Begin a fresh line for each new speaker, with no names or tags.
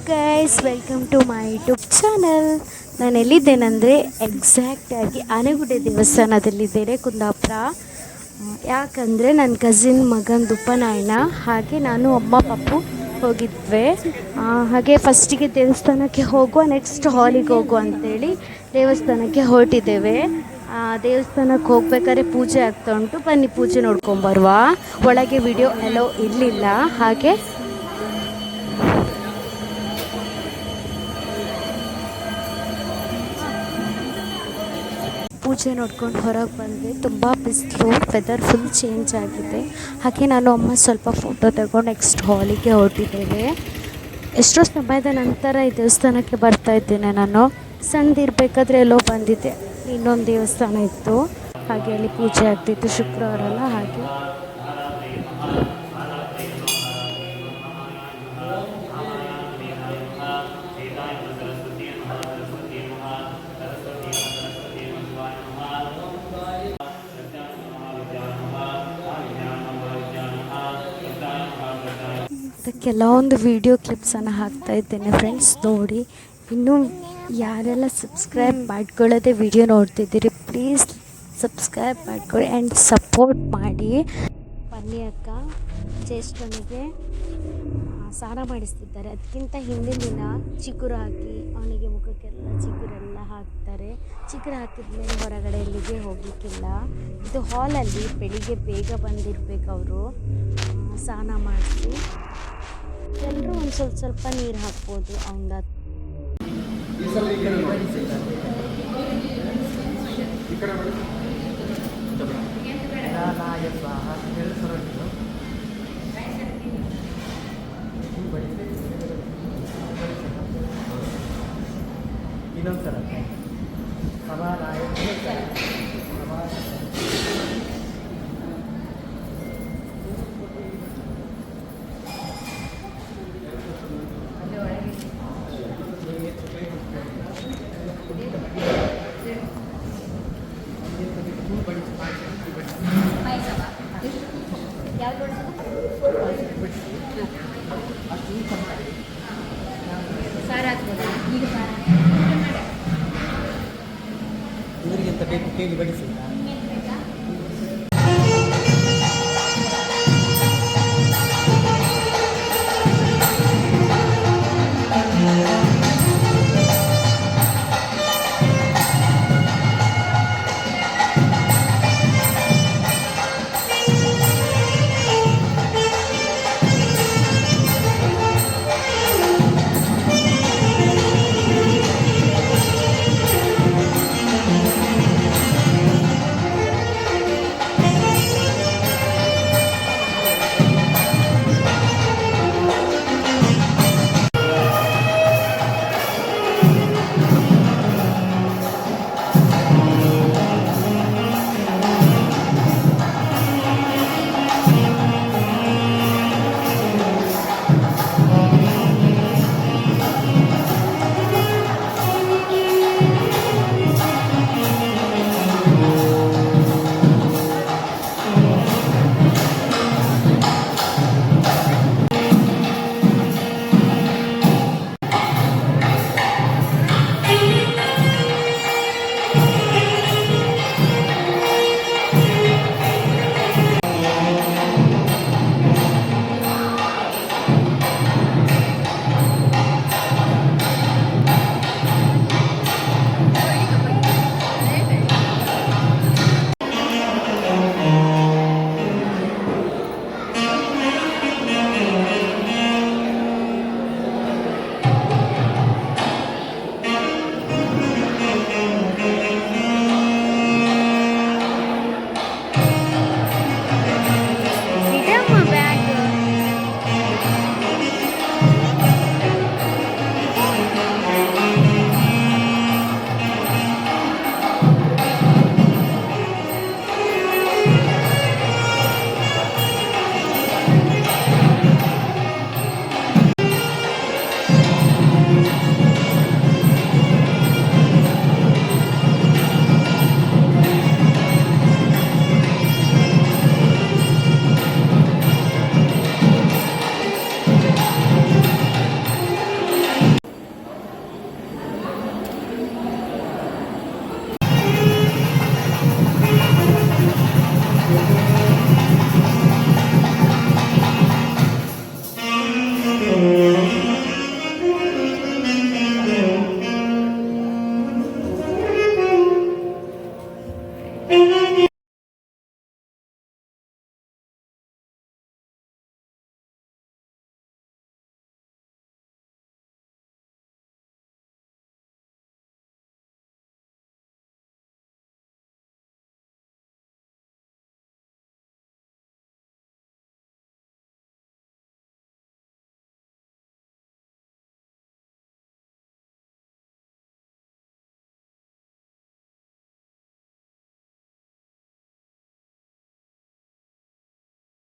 Guys, welcome to my YouTube channel. ನಾನು ಎಲ್ಲಿದ್ದೇನೆಂದರೆ ಎಕ್ಸಾಕ್ಟಾಗಿ ಆನೆಗುಡ್ಡೆ ದೇವಸ್ಥಾನದಲ್ಲಿದ್ದೇನೆ, ಕುಂದಾಪುರ. ಯಾಕಂದರೆ ನನ್ನ ಕಸಿನ್ ಮಗಂದು ಉಪನಯನ, ಹಾಗೆ ನಾನು ಅಮ್ಮ ಪಪ್ಪು ಹೋಗಿದ್ವಿ. ಹಾಗೆ ಫಸ್ಟಿಗೆ ದೇವಸ್ಥಾನಕ್ಕೆ ಹೋಗುವ, ನೆಕ್ಸ್ಟ್ ಹಾಲಿಗೆ ಹೋಗುವ ಅಂತೇಳಿ ದೇವಸ್ಥಾನಕ್ಕೆ ಹೊರಟಿದ್ದೇವೆ. ದೇವಸ್ಥಾನಕ್ಕೆ ಹೋಗ್ಬೇಕಾದ್ರೆ ಪೂಜೆ ಆಗ್ತಾ ಉಂಟು, ಬನ್ನಿ ಪೂಜೆ ನೋಡ್ಕೊಂಬರುವ. ಒಳಗೆ ವಿಡಿಯೋ ಎಲ್ಲೋ ಇರಲಿಲ್ಲ, ಹಾಗೆ ಪೂಜೆ ನೋಡ್ಕೊಂಡು ಹೊರಗೆ ಬಂದರೆ ತುಂಬ ಬಿಸಿಲು, ವೆದರ್ ಫುಲ್ ಚೇಂಜ್ ಆಗಿದೆ. ಹಾಗೆ ನಾನು ಅಮ್ಮ ಸ್ವಲ್ಪ ಫೋಟೋ ತಗೊಂಡು ನೆಕ್ಸ್ಟ್ ಹಾಲಿಗೆ ಹೊರಟಿದ್ದೇವೆ. ಎಷ್ಟೋ ಸಮಯದ ನಂತರ ಈ ದೇವಸ್ಥಾನಕ್ಕೆ ಬರ್ತಾ ಇದ್ದೇನೆ. ನಾನು ಸಣ್ಣದಿರಬೇಕಾದ್ರೆ ಎಲ್ಲೋ ಬಂದಿದ್ದೆ, ಇನ್ನೊಂದು ದೇವಸ್ಥಾನ ಇತ್ತು, ಹಾಗೆ ಅಲ್ಲಿ ಪೂಜೆ ಆಗ್ತಿತ್ತು ಶುಕ್ರವಾರ ಅಲ್ಲ, ಹಾಗೆ ಕೆಲವೊಂದು ವಿಡಿಯೋ ಕ್ಲಿಪ್ಸನ್ನು ಹಾಕ್ತಾ ಇದ್ದೇನೆ ಫ್ರೆಂಡ್ಸ್, ನೋಡಿ. ಇನ್ನೂ ಯಾರೆಲ್ಲ ಸಬ್ಸ್ಕ್ರೈಬ್ ಮಾಡ್ಕೊಳ್ಳೋದೇ ವಿಡಿಯೋ ನೋಡ್ತಿದ್ದೀರಿ, ಪ್ಲೀಸ್ ಸಬ್ಸ್ಕ್ರೈಬ್ ಮಾಡ್ಕೊಳ್ಳಿ ಆ್ಯಂಡ್ ಸಪೋರ್ಟ್ ಮಾಡಿ. ಬನ್ನಿ ಅಕ್ಕ, ಜ್ಯೇಷ್ಠನಿಗೆ ಸ್ನಾನ ಮಾಡಿಸ್ತಿದ್ದಾರೆ. ಅದಕ್ಕಿಂತ ಹಿಂದಿನ ದಿನ ಚಿಗುರು ಹಾಕಿ ಅವನಿಗೆ ಮುಖಕ್ಕೆಲ್ಲ ಚಿಗುರೆಲ್ಲ ಹಾಕ್ತಾರೆ. ಚಿಗುರು ಹಾಕಿದ ಮೇಲೆ ಹೊರಗಡೆ ಎಲ್ಲಿಗೆ ಹೋಗಲಿಕ್ಕಿಲ್ಲ. ಇದು ಹಾಲಲ್ಲಿ ಬೆಳಿಗ್ಗೆ ಬೇಗ ಬಂದಿರಬೇಕು ಅವರು, ಸ್ನಾನ ಮಾಡಿಸಿ. ಎಲ್ಲರೂ ಒಂದು ಸ್ವಲ್ಪ ನೀರು ಹಾಕ್ಬೋದು ಅವನ.
ಇನ್ನೊಂದ್ಸಲ ಇವರಿಗಿಂತ ಬೇಕು ಕೇಳಿ ಬಡಿಸಿ.